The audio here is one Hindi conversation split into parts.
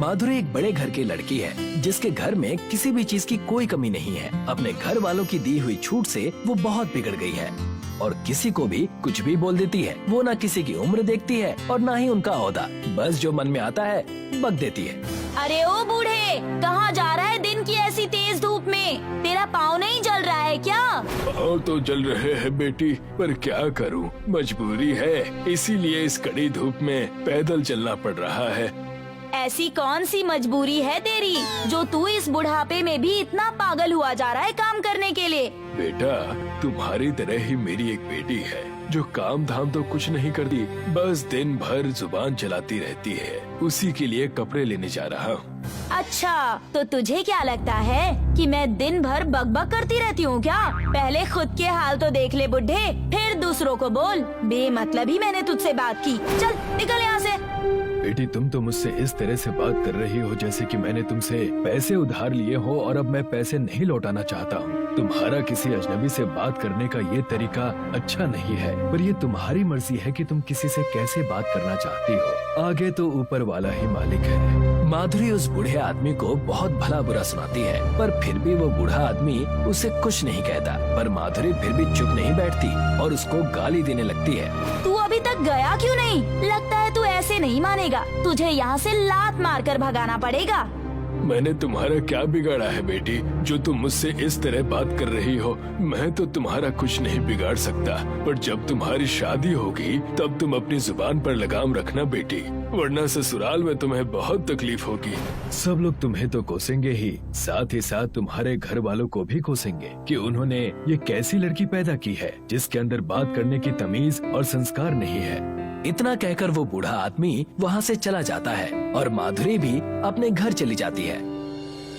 माधुरी एक बड़े घर की लड़की है जिसके घर में किसी भी चीज की कोई कमी नहीं है। अपने घर वालों की दी हुई छूट से वो बहुत बिगड़ गई है और किसी को भी कुछ भी बोल देती है। वो ना किसी की उम्र देखती है और ना ही उनका ओहदा, बस जो मन में आता है बक देती है। अरे ओ बूढ़े, कहाँ जा रहा है दिन की ऐसी तेज धूप में? तेरा पाँव नहीं जल रहा है क्या? पाँव तो जल रहे हैं बेटी, पर क्या करूं, मजबूरी है, इसीलिए इस कड़ी धूप में पैदल चलना पड़ रहा है। ऐसी कौन सी मजबूरी है तेरी जो तू इस बुढ़ापे में भी इतना पागल हुआ जा रहा है काम करने के लिए? बेटा, तुम्हारी तरह ही मेरी एक बेटी है जो काम धाम तो कुछ नहीं करती, बस दिन भर जुबान चलाती रहती है। उसी के लिए कपड़े लेने जा रहा हूँ। अच्छा, तो तुझे क्या लगता है कि मैं दिन भर बकबक करती रहती हूँ क्या? पहले खुद के हाल तो देख ले बुड्ढे, फिर दूसरों को बोल। बेमतलब ही मैंने तुझसे बात की। चल निकल यहाँ से। बेटी, तुम तो मुझसे इस तरह से बात कर रही हो जैसे कि मैंने तुमसे पैसे उधार लिए हो और अब मैं पैसे नहीं लौटाना चाहता हूँ। तुम्हारा किसी अजनबी से बात करने का ये तरीका अच्छा नहीं है, पर ये तुम्हारी मर्जी है कि तुम किसी से कैसे बात करना चाहती हो। आगे तो ऊपर वाला ही मालिक है। माधुरी उस बूढ़े आदमी को बहुत भला बुरा सुनाती है, पर फिर भी वो बूढ़ा आदमी उसे कुछ नहीं कहता। पर माधुरी फिर भी चुप नहीं बैठती और उसको गाली देने लगती है। तू अभी तक गया क्यों नहीं? लगता है तू ऐसे नहीं मानेगा। तुझे यहाँ से लात मारकर भगाना पड़ेगा। मैंने तुम्हारा क्या बिगाड़ा है बेटी, जो तुम मुझसे इस तरह बात कर रही हो? मैं तो तुम्हारा कुछ नहीं बिगाड़ सकता, पर जब तुम्हारी शादी होगी तब तुम अपनी जुबान पर लगाम रखना बेटी, वरना ससुराल में तुम्हें बहुत तकलीफ होगी। सब लोग तुम्हें तो कोसेंगे ही, साथ ही साथ तुम्हारे घर वालों को भी कोसेंगे कि उन्होंने ये कैसी लड़की पैदा की है जिसके अंदर बात करने की तमीज और संस्कार नहीं है। इतना कहकर वो बूढ़ा आदमी वहाँ से चला जाता है और माधुरी भी अपने घर चली जाती है।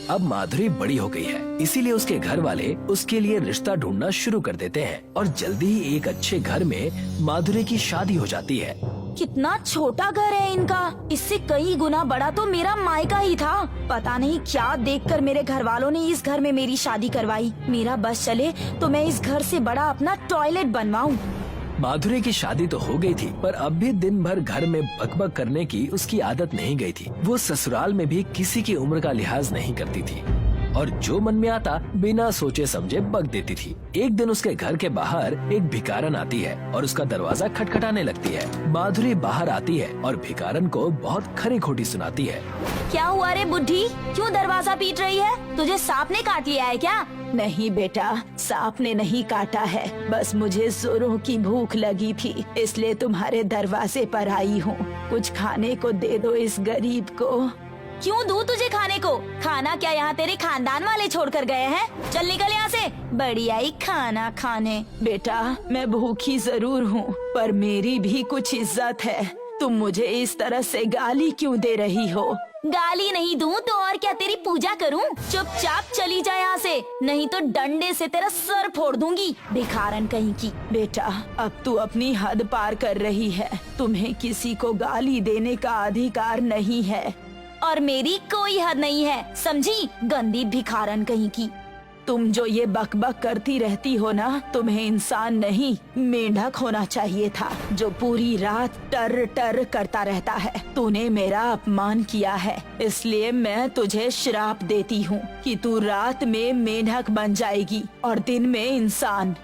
अब माधुरी बड़ी हो गई है, इसीलिए उसके घर वाले उसके लिए रिश्ता ढूंढना शुरू कर देते हैं और जल्दी ही एक अच्छे घर में माधुरी की शादी हो जाती है। कितना छोटा घर है इनका, इससे कई गुना बड़ा तो मेरा मायका ही था। पता नहीं क्या देखकर मेरे घर वालों ने इस घर में मेरी शादी करवाई। मेरा बस चले तो मैं इस घर से बड़ा अपना टॉयलेट बनवाऊं। माधुरी की शादी तो हो गई थी, पर अब भी दिन भर घर में बकबक करने की उसकी आदत नहीं गई थी। वो ससुराल में भी किसी की उम्र का लिहाज नहीं करती थी और जो मन में आता बिना सोचे समझे बक देती थी। एक दिन उसके घर के बाहर एक भिखारन आती है और उसका दरवाजा खटखटाने लगती है। माधुरी बाहर आती है और भिखारन को बहुत खरी खोटी सुनाती है। क्या हुआ रे बुड्ढी, क्यों दरवाजा पीट रही है? तुझे सांप ने काट लिया है क्या? नहीं बेटा, सांप ने नहीं काटा है, बस मुझे जोरों की भूख लगी थी, इसलिए तुम्हारे दरवाजे पर आई हूँ। कुछ खाने को दे दो इस गरीब को। क्यों दूं तुझे खाने को? खाना क्या यहाँ तेरे खानदान वाले छोड़ कर गए हैं? चल निकल यहाँ से, बड़ी आई खाना खाने। बेटा, मैं भूखी जरूर हूँ, पर मेरी भी कुछ इज्जत है। तुम मुझे इस तरह से गाली क्यों दे रही हो? गाली नहीं दूं तो और क्या तेरी पूजा करूं? चुपचाप चली जा यहाँ से, नहीं तो डंडे से तेरा सर फोड़ दूंगी, भिखारन कहीं की। बेटा, अब तू अपनी हद पार कर रही है। तुम्हें किसी को गाली देने का अधिकार नहीं है और मेरी कोई हद नहीं है, समझी? गंदी भिखारन कहीं की। तुम जो ये बकबक करती रहती हो ना, तुम्हें इंसान नहीं मेंढक होना चाहिए था, जो पूरी रात टर टर करता रहता है। तूने मेरा अपमान किया है, इसलिए मैं तुझे श्राप देती हूँ कि तू रात में मेंढक बन जाएगी और दिन में इंसान।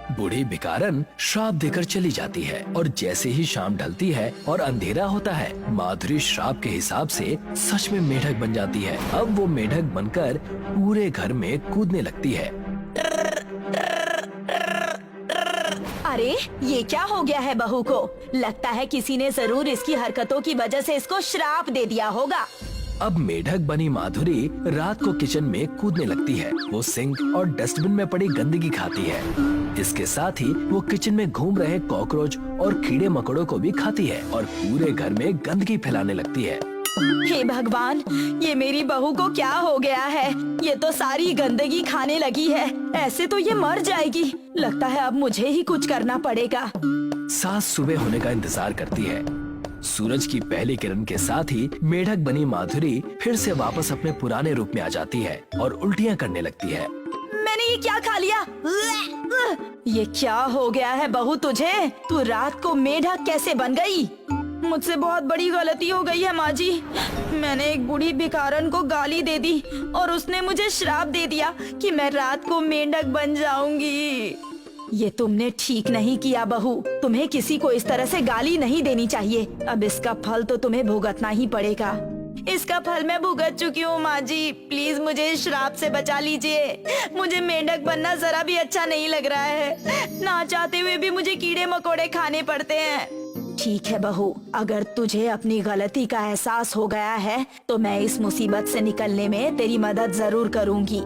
बूढ़ी भिखारन श्राप देकर चली जाती है और जैसे ही शाम ढलती है और अंधेरा होता है, माधुरी श्राप के हिसाब से सच में मेढक बन जाती है। अब वो मेढक बनकर पूरे घर में कूदने लगती है। अरे ये क्या हो गया है बहू को? लगता है किसी ने जरूर इसकी हरकतों की वजह से इसको श्राप दे दिया होगा। अब मेढक बनी माधुरी रात को किचन में कूदने लगती है। वो सिंक और डस्टबिन में पड़ी गंदगी खाती है। इसके साथ ही वो किचन में घूम रहे कॉकरोच और कीड़े मकोड़ों को भी खाती है और पूरे घर में गंदगी फैलाने लगती है। हे भगवान, ये मेरी बहू को क्या हो गया है? ये तो सारी गंदगी खाने लगी है, ऐसे तो ये मर जाएगी। लगता है अब मुझे ही कुछ करना पड़ेगा। सास सुबह होने का इंतजार करती है। सूरज की पहली किरण के साथ ही मेढक बनी माधुरी फिर से वापस अपने पुराने रूप में आ जाती है और उल्टियाँ करने लगती है। मैंने ये क्या खा लिया? ये क्या हो गया है बहू तुझे? तू रात को मेढक कैसे बन गई? मुझसे बहुत बड़ी गलती हो गई है माँ जी। मैंने एक बूढ़ी भिखारन को गाली दे दी और उसने मुझे श्राप दे दिया कि मैं रात को मेंढक बन जाऊंगी। ये तुमने ठीक नहीं किया बहू, तुम्हें किसी को इस तरह से गाली नहीं देनी चाहिए। अब इसका फल तो तुम्हें भुगतना ही पड़ेगा। इसका फल मैं भुगत चुकी हूँ माँ जी, प्लीज मुझे इस श्राप से बचा लीजिए। मुझे मेंढक बनना जरा भी अच्छा नहीं लग रहा है, ना चाहते हुए भी मुझे कीड़े मकोड़े खाने पड़ते हैं। ठीक है बहू, अगर तुझे अपनी गलती का एहसास हो गया है तो मैं इस मुसीबत से निकलने में तेरी मदद जरूर करूँगी।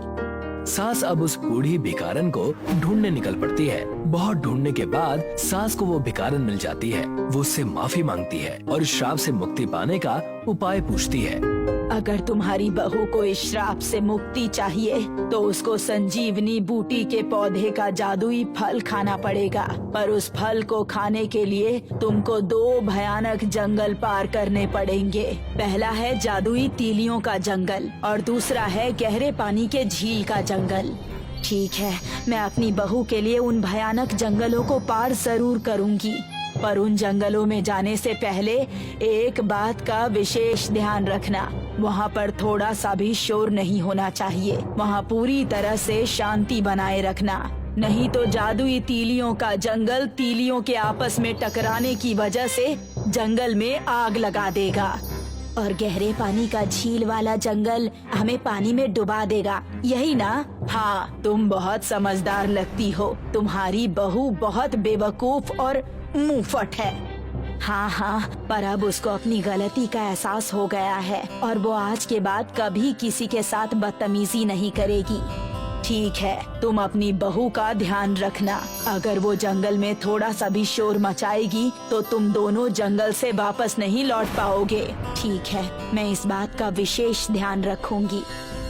सास अब उस बूढ़ी भिखारन को ढूंढने निकल पड़ती है। बहुत ढूंढने के बाद सास को वो भिखारन मिल जाती है। वो उससे माफी मांगती है और श्राप से मुक्ति पाने का उपाय पूछती है। अगर तुम्हारी बहू को इस श्राप से मुक्ति चाहिए तो उसको संजीवनी बूटी के पौधे का जादुई फल खाना पड़ेगा, पर उस फल को खाने के लिए तुमको 2 भयानक जंगल पार करने पड़ेंगे। पहला है जादुई तीलियों का जंगल और दूसरा है गहरे पानी के झील का जंगल। ठीक है, मैं अपनी बहू के लिए उन भयानक जंगलों को पार जरूर करूंगी, पर उन जंगलों में जाने से पहले एक बात का विशेष ध्यान रखना, वहाँ पर थोड़ा सा भी शोर नहीं होना चाहिए। वहाँ पूरी तरह से शांति बनाए रखना, नहीं तो जादुई तीलियों का जंगल तीलियों के आपस में टकराने की वजह से जंगल में आग लगा देगा और गहरे पानी का झील वाला जंगल हमें पानी में डुबा देगा, यही ना? हाँ, तुम बहुत समझदार लगती हो। तुम्हारी बहू बहुत बेवकूफ और मुंहफट है। हाँ, पर अब उसको अपनी गलती का एहसास हो गया है और वो आज के बाद कभी किसी के साथ बदतमीजी नहीं करेगी। ठीक है, तुम अपनी बहू का ध्यान रखना। अगर वो जंगल में थोड़ा सा भी शोर मचाएगी तो तुम दोनों जंगल से वापस नहीं लौट पाओगे। ठीक है, मैं इस बात का विशेष ध्यान रखूंगी।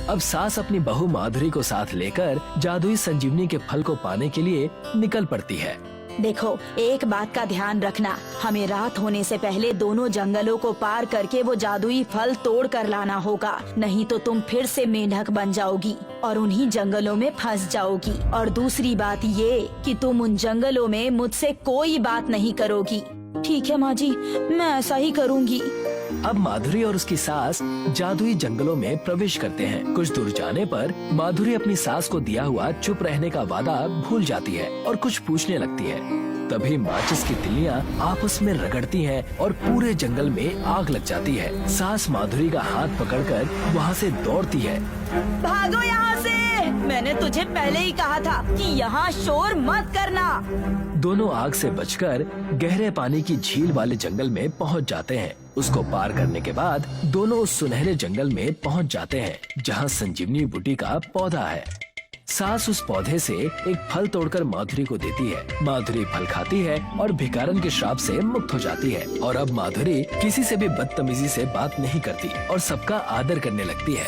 अब सास अपनी बहू माधुरी को साथ लेकर जादुई संजीवनी के फल को पाने के लिए निकल पड़ती है। देखो, एक बात का ध्यान रखना, हमें रात होने से पहले दोनों जंगलों को पार करके वो जादुई फल तोड़ कर लाना होगा, नहीं तो तुम फिर से मेंढक बन जाओगी और उन्हीं जंगलों में फंस जाओगी। और दूसरी बात ये कि तुम उन जंगलों में मुझसे कोई बात नहीं करोगी। ठीक है माँ जी, मैं ऐसा ही करूँगी। अब माधुरी और उसकी सास जादुई जंगलों में प्रवेश करते हैं। कुछ दूर जाने पर माधुरी अपनी सास को दिया हुआ चुप रहने का वादा भूल जाती है और कुछ पूछने लगती है। तभी माचिस की तिलियां आपस में रगड़ती हैं और पूरे जंगल में आग लग जाती है। सास माधुरी का हाथ पकड़कर वहाँ से दौड़ती है। भागो यहाँ से! मैंने तुझे पहले ही कहा था कि यहाँ शोर मत करना। दोनों आग से बचकर गहरे पानी की झील वाले जंगल में पहुँच जाते हैं। उसको पार करने के बाद दोनों उस सुनहरे जंगल में पहुँच जाते हैं जहाँ संजीवनी बूटी का पौधा है। सास उस पौधे से एक फल तोड़कर माधुरी को देती है। माधुरी फल खाती है और भिखारन के श्राप से मुक्त हो जाती है और अब माधुरी किसी से भी बदतमीजी से बात नहीं करती और सबका आदर करने लगती है।